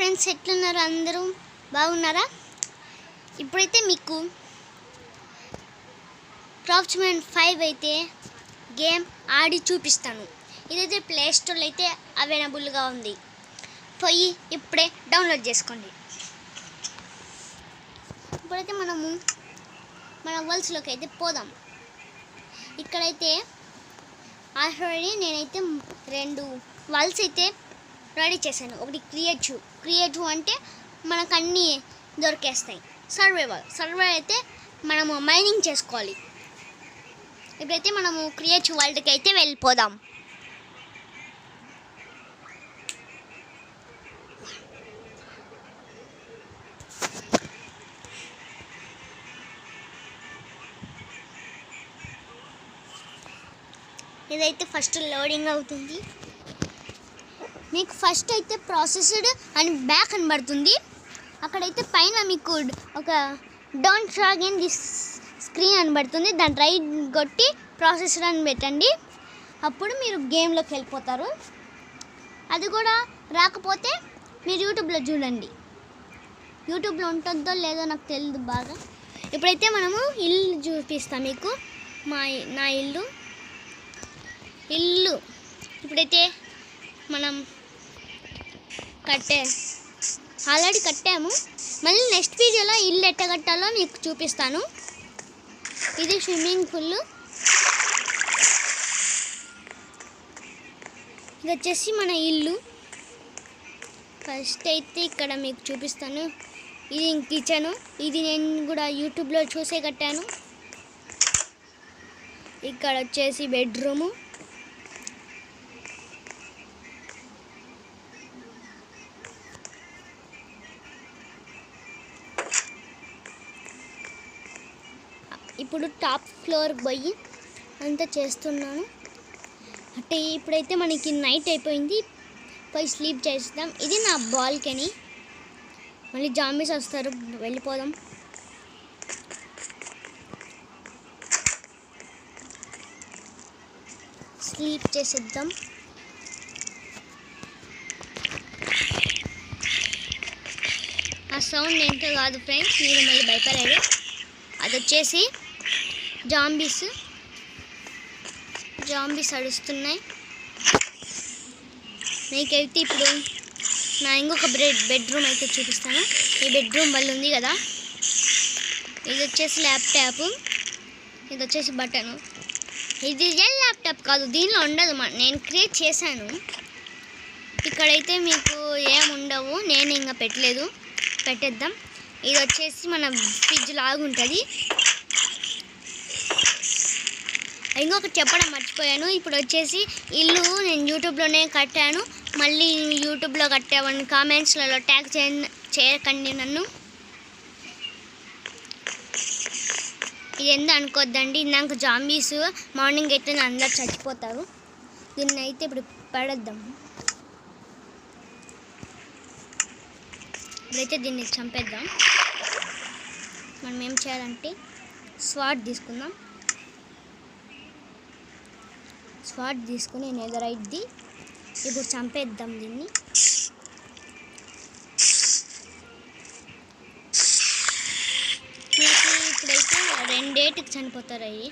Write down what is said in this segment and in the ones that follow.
Friends, ఎట్లున్నారు? అందరూ బాగున్నారా? ఇప్పుడైతే మీకు క్రాఫ్ట్స్‌మ్యాన్ 5 అయితే గేమ్ ఆడి చూపిస్తాను. ఇదైతే ప్లే స్టోర్లో అయితే అవైలబుల్గా ఉంది. పోయి ఇప్పుడే డౌన్లోడ్ చేసుకోండి. ఇప్పుడైతే మనము మన వరల్డ్స్లోకి అయితే పోదాం. ఇక్కడైతే ఆల్రెడీ నేనైతే 2 వరల్డ్స్ అయితే రెడీ చేశాను. ఒకటి క్రియేటివ్ అంటే మనకు అన్నీ దొరికేస్తాయి. సర్వైవల్ అయితే మనము మైనింగ్ చేసుకోవాలి. ఇప్పుడైతే మనము క్రియేటివ్ వరల్డ్కి అయితే వెళ్ళిపోదాం. ఇదైతే ఫస్ట్ లోడింగ్ అవుతుంది. మీకు ఫస్ట్ అయితే ప్రాసెస్డ్ అని బ్యాక్ కనబడుతుంది. అక్కడైతే పైన మీకు ఒక డోంట్ ట్రాగ్ ఇన్ దిస్ స్క్రీన్ అని పడుతుంది. దాన్ని రైట్ కొట్టి ప్రాసెస్డ్ అని పెట్టండి. అప్పుడు మీరు గేమ్లోకి వెళ్ళిపోతారు. అది కూడా రాకపోతే మీరు యూట్యూబ్లో చూడండి. యూట్యూబ్లో ఉంటుందో లేదో నాకు తెలియదు బాగా. ఇప్పుడైతే మనము ఇల్లు చూపిస్తాం మీకు. నా ఇల్లు ఇప్పుడైతే మనం ఆల్రెడీ కట్టాము. మళ్ళీ నెక్స్ట్ వీడియోలో ఇల్లు ఎట్ట కట్టాలో మీకు చూపిస్తాను. ఇది స్విమ్మింగ్ పూల్. ఇది వచ్చేసి మన ఇల్లు. ఫస్ట్ అయితే ఇక్కడ మీకు చూపిస్తాను. ఇది కిచెను. ఇది నేను కూడా యూట్యూబ్లో చూసే కట్టాను. ఇక్కడ వచ్చేసి బెడ్రూము. ఇప్పుడు టాప్ ఫ్లోర్ పోయి అంతా చేస్తున్నాను. అంటే ఇప్పుడైతే మనకి నైట్ అయిపోయింది. పోయి స్లీప్ చేస్తాం. ఇది నా బాల్కనీ. మళ్ళీ జాంబీస్ వస్తారు, వెళ్ళిపోదాం. స్లీప్ చేసేద్దాం. ఆ సౌండ్ ఏంటో కాదు ఫ్రెండ్స్, మీరు మళ్ళీ భయపడారు. అది వచ్చేసి జాంబీస్ అడుస్తున్నాయి. మీకైతే ఇప్పుడు నా ఇంకొక బెడ్రూమ్ అయితే చూపిస్తాను. ఈ బెడ్రూమ్ వల్ల ఉంది కదా. ఇది వచ్చేసి ల్యాప్టాప్. ఇది వచ్చేసి బటను. ఇది రియల్ ల్యాప్టాప్ కాదు, దీనిలో ఉండదు. నేను క్రియేట్ చేశాను. ఇక్కడైతే మీకు ఏముండవు, నేను ఇంకా పెట్టేద్దాం. ఇది వచ్చేసి మన ఫ్రిడ్జ్ లాగుంటుంది. ఇంకొకటి చెప్పడం మర్చిపోయాను. ఇప్పుడు వచ్చేసి ఇల్లు నేను యూట్యూబ్లోనే కట్టాను. మళ్ళీ యూట్యూబ్లో కట్టామని కామెంట్స్లలో ట్యాగ్ చేయకండి నన్ను. ఇది ఎందుకు అనుకోద్దండి. నాకు జాంబీస్ మార్నింగ్ అయితే అందరు చచ్చిపోతారు. దీన్ని అయితే ఇప్పుడు పడేద్దాం. ఇప్పుడైతే దీన్ని చంపేద్దాం. మనం ఏం చేయాలంటే స్వాట్ తీసుకుందాం. స్వాట్ తీసుకుని నెదరైద్ది. ఇప్పుడు చంపేద్దాం దీన్ని. మీకు ఇప్పుడైతే 2 చనిపోతారు. అయ్యి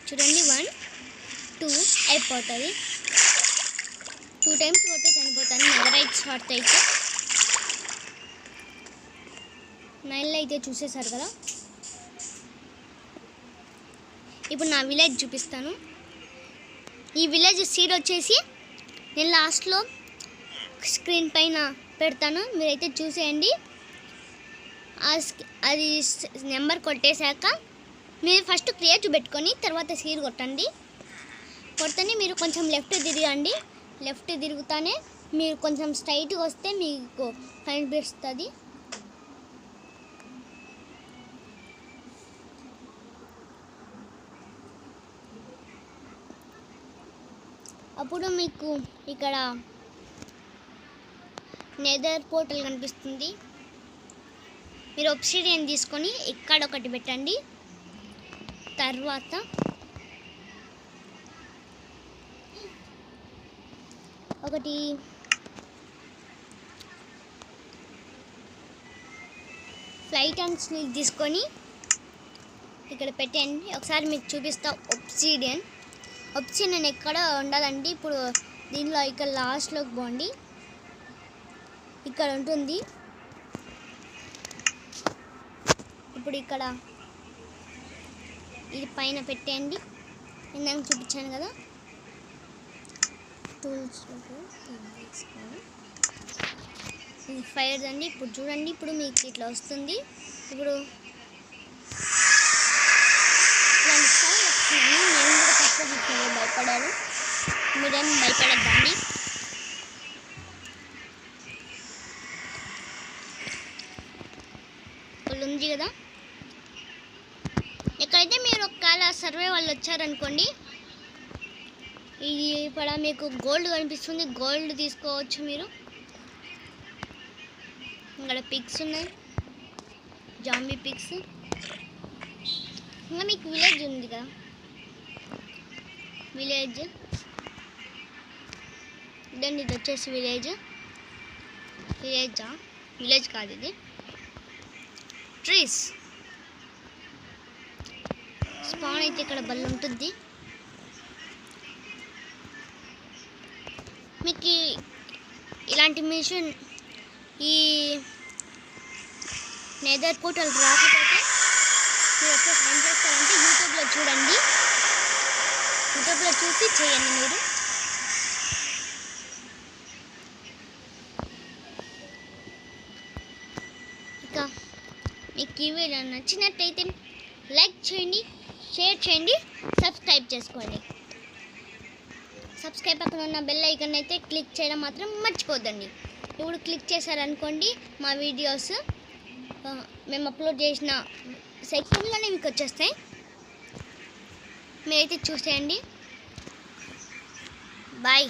చూడండి, 1 2 అయిపోతుంది. 2 టైమ్స్ కొట్టే చనిపోతాను. నెదరైట్ షాట్ అయితే 9 అయితే చూసేశారు కదా. ఇప్పుడు నా విలేజ్ చూపిస్తాను. ఈ విలేజ్ సీడ్ వచ్చేసి నేను లాస్ట్లో స్క్రీన్ పైన పెడతాను, మీరైతే చూసేయండి. అది నెంబర్ కొట్టేశాక మీరు ఫస్ట్ క్రియేటివ్ పెట్టుకొని తర్వాత సీడ్ కొట్టండి. మీరు కొంచెం లెఫ్ట్ తిరగండి. లెఫ్ట్ తిరుగుతానే మీరు కొంచెం స్ట్రైట్గా వస్తే మీకు కనిపిస్తుంది. అప్పుడు మీకు ఇక్కడ నెదర్ పోర్టల్ కనిపిస్తుంది. మీరు ఒబ్సిడియన్ తీసుకొని ఇక్కడ ఒకటి పెట్టండి. తర్వాత ఒకటి ఫ్లైట్ అండ్ స్నీక్ తీసుకొని ఇక్కడ పెట్టండి. ఒకసారి మీకు చూపిస్తా. ఒబ్సిడియన్ ఎక్కడ ఉండదండి. ఇప్పుడు దీనిలో ఇక్కడ లాస్ట్లోకి పోండి, ఇక్కడ ఉంటుంది. ఇప్పుడు ఇక్కడ ఇది పైన పెట్టండి. ఇందాక చూపించాను కదా, టూల్స్లోకి ఇది ఫైర్ అండి. ఇప్పుడు చూడండి, ఇప్పుడు మీకు ఇట్లా వస్తుంది. ఇప్పుడు ఇలాంటి సౌండ్ వస్తుంది. నేను కూడా ఫస్ట్ భయపడాను, మీరేం భయపడద్దండి. వాళ్ళు ఉంది కదా, ఎక్కడైతే మీరు ఒకవేళ సర్వే వాళ్ళు వచ్చారనుకోండి, ఇది ఇప్పుడు మీకు గోల్డ్ కనిపిస్తుంది, గోల్డ్ తీసుకోవచ్చు మీరు. ఇక్కడ పిక్స్ ఉన్నాయి, జాంబీ పిక్స్. ఇంకా మీకు విలేజ్ ఉంది కదా, విలేజ్ ఇదండి. ఇది వచ్చేసి విలేజ్ కాదు, ఇది ట్రీస్. స్పాన్ అయితే ఇక్కడ బల్ల ఉంటుంది. మీకు ఇలాంటి మిషన్ ఈ నెదర్ పోర్టల్ రాకపోతే మీరు వచ్చేసి ఏం చేస్తారంటే యూట్యూబ్లో చూడండి, యూట్యూబ్లో చూసి చేయండి మీరు. ఇంకా మీకు ఈ వీడియో నచ్చినట్టయితే లైక్ చేయండి, షేర్ చేయండి, సబ్స్క్రైబ్ చేసుకోండి. సబ్స్క్రైబ్ పక్కన ఉన్న బెల్ ఐకాన్ అయితే క్లిక్ చేయడం మాత్రం మర్చిపోద్దండి. ఇప్పుడు క్లిక్ చేశారనుకోండి, మా వీడియోస్ మేము అప్లోడ్ చేసిన సెకండ్లోనే మీకు వచ్చేస్తాయి. మీరైతే చూసేయండి. బాయ్.